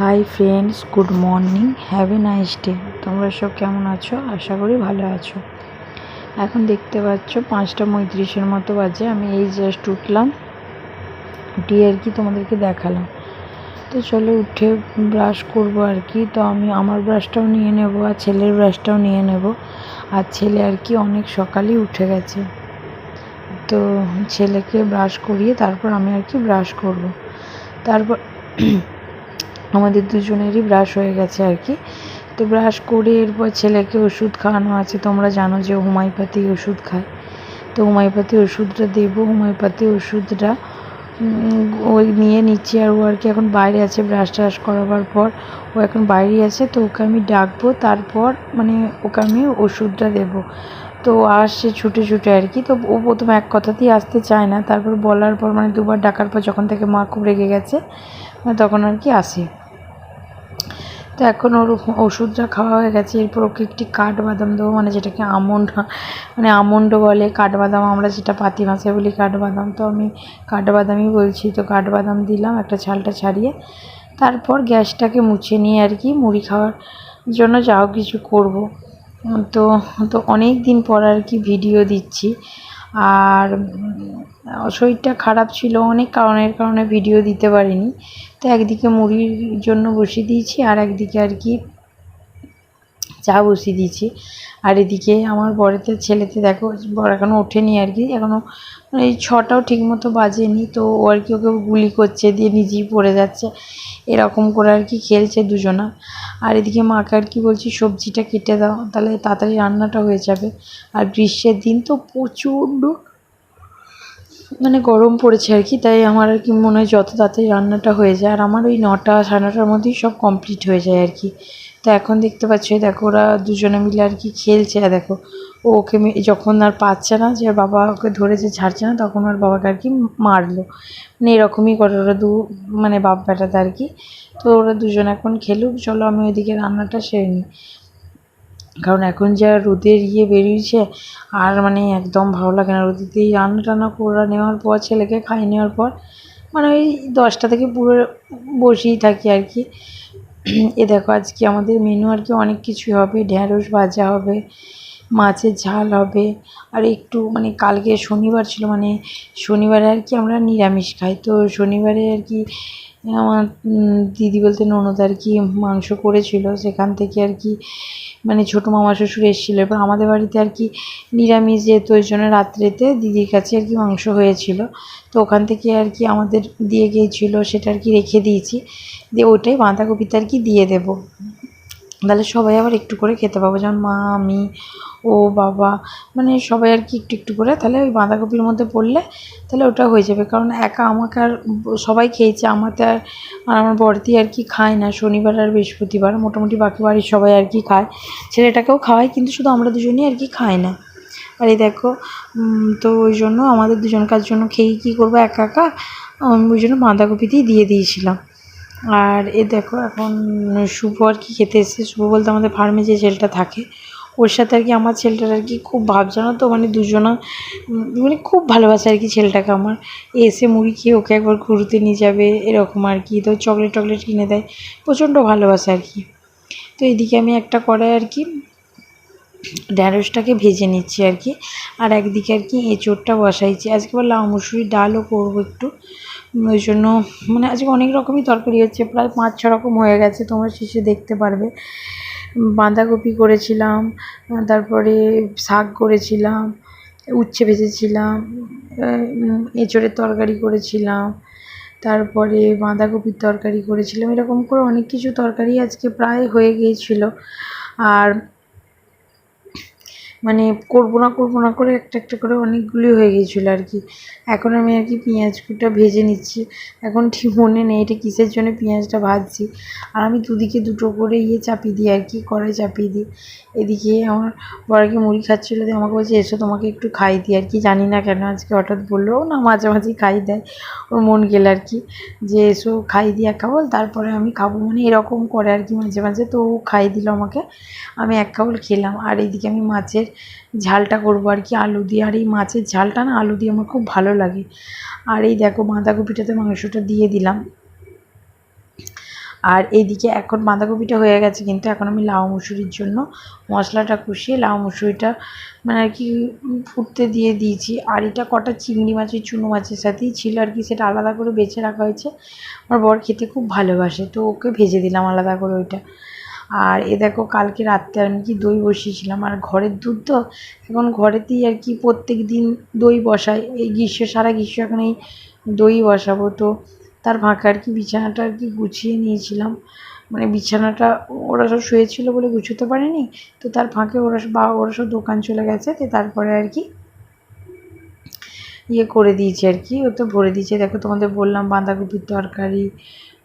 Hi friends, good morning, have a nice day. তোমরা সব কেমন আছো? আশা করি ভালো আছো। এখন দেখতে পাচ্ছ 5:35 মতো বাজে। আমি এই জাস্ট উঠলাম, উঠিয়ে আর কি তোমাদেরকে দেখালাম। তো চলো উঠে ব্রাশ করবো আর কি। তো আমি আমার ব্রাশটাও নিয়ে নেব আর ছেলের ব্রাশটাও নিয়ে নেব। আর ছেলে আর কি অনেক সকালেই উঠে গেছে, তো ছেলেকে ব্রাশ করিয়ে তারপর আমি আর কি ব্রাশ করব। তারপর আমাদের দুজনেরই ব্রাশ হয়ে গেছে আর কি। তো ব্রাশ করে এরপর ছেলেকে ওষুধ খাওয়ানো আছে। তোমরা জানো যে হোমিওপ্যাথি ওষুধ খায়, তো হোমিওপ্যাথি ওষুধটা দেবো। হোমিওপ্যাথি ওষুধটা ওই নিয়ে নিচ্ছি। আর ও আর কি এখন বাইরে আছে, ব্রাশ ট্রাশ করাবার পর ও এখন বাইরেই আছে। তো ওকে আমি ডাকবো, তারপর মানে ওকে আমি ওষুধটা দেবো। তো আসছে ছুটে ছুটে আর কি। তো ও প্রথমে এক কথাতেই আসতে চায় না, তারপর বলার পর মানে দুবার ডাকার পর যখন থেকে মা খুব রেগে গেছে তখন আর কি আসে। তো এখন ওর ওষুধটা খাওয়া হয়ে গেছে। এরপর ওকে একটি কাঠবাদাম দেবো, মানে যেটাকে আমন্ড বলে। কাঠবাদাম আমরা যেটা পাতি ভাষায় বলি কাঠবাদাম, তো আমি কাঠবাদামই বলছি। তো কাঠবাদাম দিলাম একটা ছালটা ছাড়িয়ে। তারপর গ্যাসটাকে মুছে নিয়ে আর কি মুড়ি খাওয়ার জন্য যাও কিছু করব। তো তো অনেক দিন পর আর কি ভিডিও দিচ্ছি। আর শরীরটা খারাপ ছিল, অনেক কারণে ভিডিও দিতে পারিনি। তো একদিকে মুড়ির জন্য বসিয়ে দিয়েছি, আর একদিকে আর কি চা বসিয়ে দিয়েছি। আর এদিকে আমার বরেতে ছেলেতে দেখো, বর এখনও ওঠেনি আর কি, এখনও এই 6টাও ঠিক মতো বাজেনি। তো ও আর কি ওকে গুলি করছে, দিয়ে নিজেই পড়ে যাচ্ছে, এরকম করে আর কি খেলছে দুজনা। আর এদিকে মাকে আর কি বলছি সবজিটা কেটে দাও, তাহলে তাড়াতাড়ি রান্নাটা হয়ে যাবে। আর গ্রীষ্মের দিন তো প্রচণ্ড মানে গরম পড়েছে আর কি, তাই আমার আর কি মনে হয় যত তাড়াতাড়ি রান্নাটা হয়ে যায়। আর আমার ওই 9টা 9:30টার মধ্যেই সব কমপ্লিট হয়ে যায় আর কি। তো এখন দেখতে পাচ্ছি দেখো ওরা দুজনে মিলে আর কি খেলছে। আর দেখো ওকে যখন আর পাচ্ছে না, যে বাবা ওকে ধরেছে ছাড়ছে না, তখন ওর বাবাকে আর কি মারলো। মানে এরকমই করে ওরা মানে বাপ বেটাতে আর কি। তো ওরা দুজন এখন খেলুক, চলো আমি ওইদিকে রান্নাটা সেরে নিই। কারণ এখন যা রোদের বেরিয়েছে, আর মানে একদম ভালো লাগে না রোদেতে। এই রান্না টান্না করে নেওয়ার পর ছেলেকে খাইয়ে নেওয়ার পর মানে ওই 10টা থেকে পুরো বসেই থাকি আর কি। এ দেখো আজকে আমাদের মেনু আর কি অনেক কিছুই হবে। ঢ্যাঁড়স ভাজা হবে, মাছের ঝাল হবে, আর একটু মানে কালকে শনিবার ছিল, মানে শনিবারে আর কি আমরা নিরামিষ খাই। তো শনিবারে আর কি আমার দিদি বলতে ননদ আর কি মাংস করেছিল, সেখান থেকে আর কি মানে ছোটো মামা শ্বশুর এসেছিলো। এবার আমাদের বাড়িতে আর কি নিরামিষ, যেহেতু ওই জন্য রাত্রেতে দিদির কাছে আর কি মাংস হয়েছিল। তো ওখান থেকে আর কি আমাদের দিয়ে গিয়েছিলো, সেটা আর কি রেখে দিয়েছি। দিয়ে ওইটাই বাঁধাকপিতে আর কি দিয়ে দেবো, তাহলে সবাই আবার একটু করে খেতে পাবো। যেমন মা, আমি, ও, বাবা, মানে সবাই আর কি একটু একটু করে, তাহলে ওই বাঁধাকপির মধ্যে পড়লে তাহলে ওটা হয়ে যাবে। কারণ একা আমাকে আর সবাই খেয়েছে, আমাতে আর আমার বড়দি আর কি খায় না শনিবার আর বৃহস্পতিবার। মোটামুটি বাকি বাড়ির সবাই আর কি খায়, ছেলেটাকেও খাওয়ায়, কিন্তু শুধু আমরা দুজনেই আর কি খাই না। আর এই দেখো তো ওই জন্য আমাদের দুজনকার জন্য খেয়েই কী করবো একা একা, ওই জন্য বাঁধাকপিতেই দিয়ে দিয়েছিলাম। আর এ দেখো এখন শুভ আর কি খেতে এসেছে। শুভ বলতে আমাদের ফার্মে যে ছেলেটা থাকে, ওর সাথে আর কি আমার ছেলেটার আর কি খুব ভাব, জানো তো, মানে দুজনা মানে খুব ভালোবাসে আর কি ছেলেটাকে আমার। এসে মুড়ি খেয়ে ওকে একবার ঘুরতে নিয়ে যাবে এরকম আর কি। তো চকলেট টকলেট কিনে দেয়, প্রচণ্ড ভালোবাসে আর কি। তো এদিকে আমি একটা কড়াই আর কি ঢ্যাঁড়সটাকে ভেজে নিচ্ছি আর কি, আর একদিকে আর কি এঁচোড়টা বসাইছি। আজকে আবার লাউ মুসুরির ডালও করবো একটু, ওই জন্য মানে আজকে অনেক রকমই তরকারি হচ্ছে, প্রায় 5-6 রকম হয়ে গেছে, তোমরা শেষে দেখতে পারবে। বাঁধাকপি করেছিলাম, তারপরে শাক করেছিলাম, উচ্ছে ভেজেছিলাম, এঁচোড়ের তরকারি করেছিলাম, তারপরে বাঁধাকপির তরকারি করেছিলাম, এরকম করে অনেক কিছু তরকারি আজকে প্রায় হয়ে গিয়েছিলো। আর মানে করবো না করে একটা একটা করে অনেকগুলি হয়ে গিয়েছিলো আর কি। এখন আমি আর কি পেঁয়াজটা ভেজে নিচ্ছি। এখন ঠিক মনে নেই এটা কিসের জন্য পেঁয়াজটা ভাজছি। আর আমি দুদিকে দুটো করে চাপিয়ে দিই আর কি, কড়াই চাপিয়ে দিই। এদিকে আমার বর আর কি মুড়ি খাচ্ছিলো, দিয়ে আমাকে বলছে এসো তোমাকে একটু খাই দিই আর কি। জানি না কেন আজকে হঠাৎ বললো, না মাঝে মাঝেই খাই দেয়, ওর মন গেলে আর কি, যে এসো খাই দিই এক কাবল, তারপরে আমি খাবো, মানে এরকম করে আর কি মাঝে মাঝে। তো ও খাই দিল আমাকে, আমি এক কাবল খেলাম। আর এইদিকে আমি মাছের ঝালটা করবো আর কি আলু দিয়ে। আর এই মাছের ঝালটা না আলু দিয়ে আমার খুব ভালো লাগে। আর এই দেখো বাঁধাকপিটাতে মাংসটা দিয়ে দিলাম। আর এইদিকে এখন বাঁধাকপিটা হয়ে গেছে, কিন্তু এখন আমি লাউ মুসুরির জন্য মশলাটা কষিয়ে লাউ মুসুরিটা মানে আর কি ফুটতে দিয়ে দিয়েছি। আর এটা কটা চিংড়ি মাছের চুনো মাছের সাথেই ছিল আর কি, সেটা আলাদা করে বেছে রাখা হয়েছে। আমার বর খেতে খুব ভালোবাসে, তো ওকে ভেজে দিলাম আলাদা করে ওইটা। আর এ দেখো কালকে রাত্রে আমি কি দই বসিয়েছিলাম, আর ঘরের দুধ তো এখন ঘরেতেই আর কি প্রত্যেক দিন দই বসাই। এই গ্রীষ্ম সারা গ্রীষ্ম এখন এই দই বসাবো, তো তার ফাঁকে আর কি বিছানাটা আর কি গুছিয়ে নিয়েছিলাম। মানে বিছানাটা ওরা সব শুয়েছিল বলে গুছোতে পারেনি, তো তার ফাঁকে ওরা সব দোকান চলে গেছে, তো তারপরে আর কি ইয়ে করে দিয়েছি আর কি, ওতে ভরে দিয়েছে। দেখো তোমাদের বললাম বাঁধাকপির তরকারি,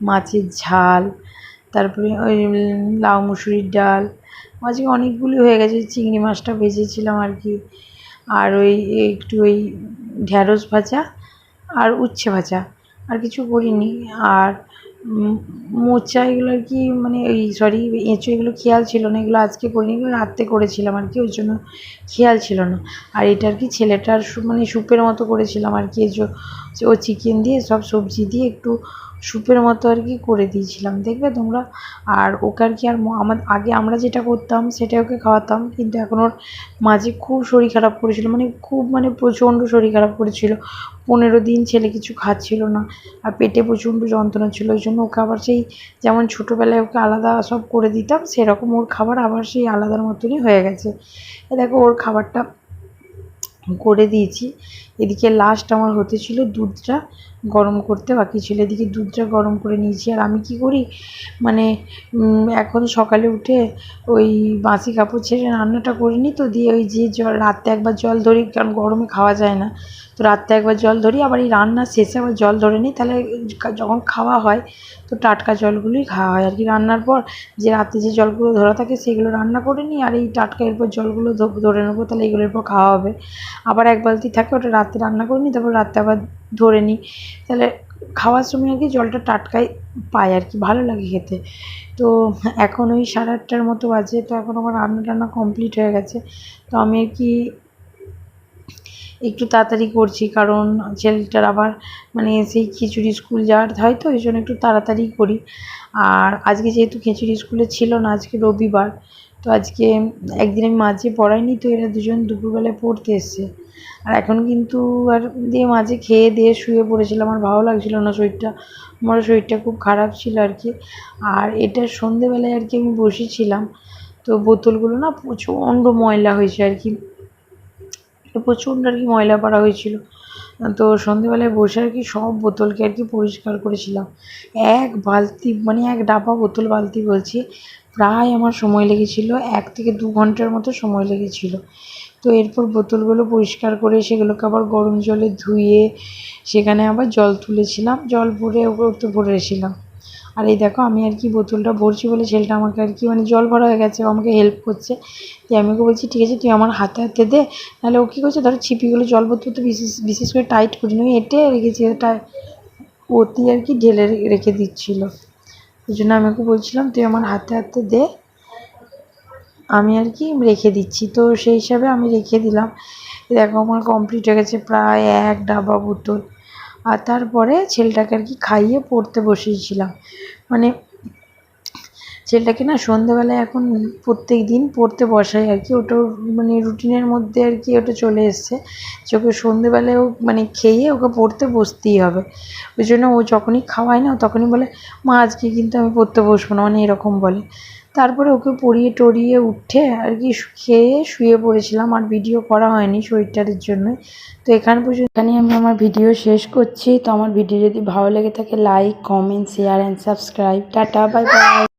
মাছের ঝাল, তারপরে ওই লাউ মুসুরির ডাল, আজকে অনেকগুলি হয়ে গেছে। চিংড়ি মাছটা ভেজেছিলাম আর কি, আর ওই একটু ওই ঢ্যাঁড়স ভাজা আর উচ্ছে ভাজা, আর কিছু করিনি। আর মোচা এগুলো আর কি মানে এঁচো এগুলো খেয়াল ছিল না, এগুলো আজকে করিনি, এগুলো রাত্রে করেছিলাম আর কি, ওই জন্য খেয়াল ছিল না। আর এটা আর কি ছেলেটার মানে স্যুপের মতো করেছিলাম আর কি, ও চিকেন দিয়ে সব সবজি দিয়ে একটু স্যুপের মতো আর কি করে দিয়েছিলাম, দেখবে তোমরা। আর ওকে আর কি আর আগে আমরা যেটা করতাম সেটা ওকে খাওয়াতাম, কিন্তু এখন ওর মাঝে খুব শরীর খারাপ করেছিল, মানে খুব মানে প্রচণ্ড শরীর খারাপ করেছিল। 15 দিন ছেলে কিছু খাচ্ছিল না, আর পেটে প্রচণ্ড যন্ত্রণা ছিল। ওই জন্য ওকে আবার সেই যেমন ছোটোবেলায় ওকে আলাদা সব করে দিতাম, সেরকম ওর খাবার আবার সেই আলাদার মতনই হয়ে গেছে। দেখো ওর খাবারটা করে দিয়েছি। এদিকে লাস্ট আমার হতে ছিল দুধটা গরম করতে বাকি ছিল, এদিকে দুধটা গরম করে নিয়েছি। আর আমি কি করি মানে এখন সকালে উঠে ওই বাসি কাপড় ছেড়ে রান্নাটা করে নিই, তো দিয়ে ওই যে জল রাত্রে একবার জল ধরি, কারণ গরমে খাওয়া যায় না, তো রাত্রে একবার জল ধরি, আবার এই রান্নার শেষে আবার জল ধরে নিই, তাহলে যখন খাওয়া হয় তো টাটকা জলগুলোই খাওয়া হয় আর কি। রান্নার পর যে রাতে যে জলগুলো ধরা থাকে সেগুলো রান্না করে নিই, আর এই টাটকা এরপর জলগুলো ধরে নেবো, তাহলে এগুলোর পর খাওয়া হবে। আবার এক বালতি থাকে ওটা রাতে রান্না করে নিই, তারপর রাতে আবার ধরে নিই, তাহলে খাওয়ার সময় আর কি জলটা টাটকাই পাই আর কি, ভালো লাগে খেতে। তো এখন ওই 8:30টার মতো বাজে, তো এখন আমার রান্না টান্না কমপ্লিট হয়ে গেছে। তো আমি আর কি একটু তাড়াতাড়ি করছি, কারণ ছেলেটার আবার মানে সেই খিচুড়ি স্কুল যাওয়ার হয়, তো ওই জন্য একটু তাড়াতাড়ি করি। আর আজকে যেহেতু খিচুড়ি স্কুলে ছিল না, আজকে রবিবার, তো আজকে একদিন আমি মাঝে পড়াইনি, তো এরা দুজন দুপুরবেলায় পড়তে এসছে। আর এখন কিন্তু আর দিয়ে মাঝে খেয়ে দিয়ে শুয়ে পড়েছিলাম, আমার ভালো লাগছিলো না শরীরটা, আমার শরীরটা খুব খারাপ ছিল আর কি। আর এটা সন্ধেবেলায় আর কি আমি বসেছিলাম, তো বোতলগুলো না প্রচণ্ড ময়লা হয়েছে আর কি, প্রচণ্ড আর কি ময়লা পড়া হয়েছিল। তো সন্ধেবেলায় বসে আর কি সব বোতলকে আর কি পরিষ্কার করেছিলাম। এক বালতি মানে এক ডাব্বা বোতল, বালতি বলছি, প্রায় আমার সময় লেগেছিল 1 থেকে 2 ঘন্টার মতো সময় লেগেছিল। তো এরপর বোতলগুলো পরিষ্কার করে সেগুলোকে আবার গরম জলে ধুয়ে সেখানে আবার জল তুলেছিলাম, জল ভরে ওতে ভরেছিলাম। আর এই দেখো আমি আর কি বোতলটা ভরছি বলে ছেলেটা আমাকে আর কি মানে জল ভরা হয়ে গেছে, আমাকে হেল্প করছে। দিয়ে আমি ওকে বলছি ঠিক আছে তুই আমার হাতে হাতে দে, নাহলে ও কী করছে ধরো ছিপিগুলো জল ভরতে তো বিশেষ করে টাইট করি না, এঁটে রেখেছি, এটা ওতেই আর কি ঢেলে রেখে দিচ্ছিলো। ওই জন্য আমি ওকে বলছিলাম তুই আমার হাতে হাতে দে, আমি আর কি রেখে দিচ্ছি। তো সেই হিসাবে আমি রেখে দিলাম। দেখো আমার কমপ্লিট হয়ে গেছে প্রায় 1 ডাব্বা বোতল। আর তারপরে ছেলেটাকে আর কি খাইয়ে পড়তে বসিয়েছিলাম। মানে ছেলেটাকে না সন্ধ্যেবেলায় এখন প্রত্যেক দিন পড়তে বসাই আর কি, ওটা মানে রুটিনের মধ্যে আর কি ওটা চলে এসছে যে ওকে সন্ধ্যেবেলায় মানে খেয়ে ওকে পড়তে বসতেই হবে। ওই জন্য ও যখনই খাওয়ায় না তখনই বলে মা আজকে কিন্তু আমি পড়তে বসবো না, মানে এরকম বলে। তারপরে ওকে পড়িয়ে টড়িয়ে উঠে আর কি খেয়ে শুয়ে পড়েছিলাম, আর ভিডিও করা হয়নি শরীরটার জন্য। তো এখানেই আমি আমার ভিডিও শেষ করছি। তো আমার ভিডিও যদি ভালো লেগে থাকে like, comment, share and subscribe. Tata, bye bye.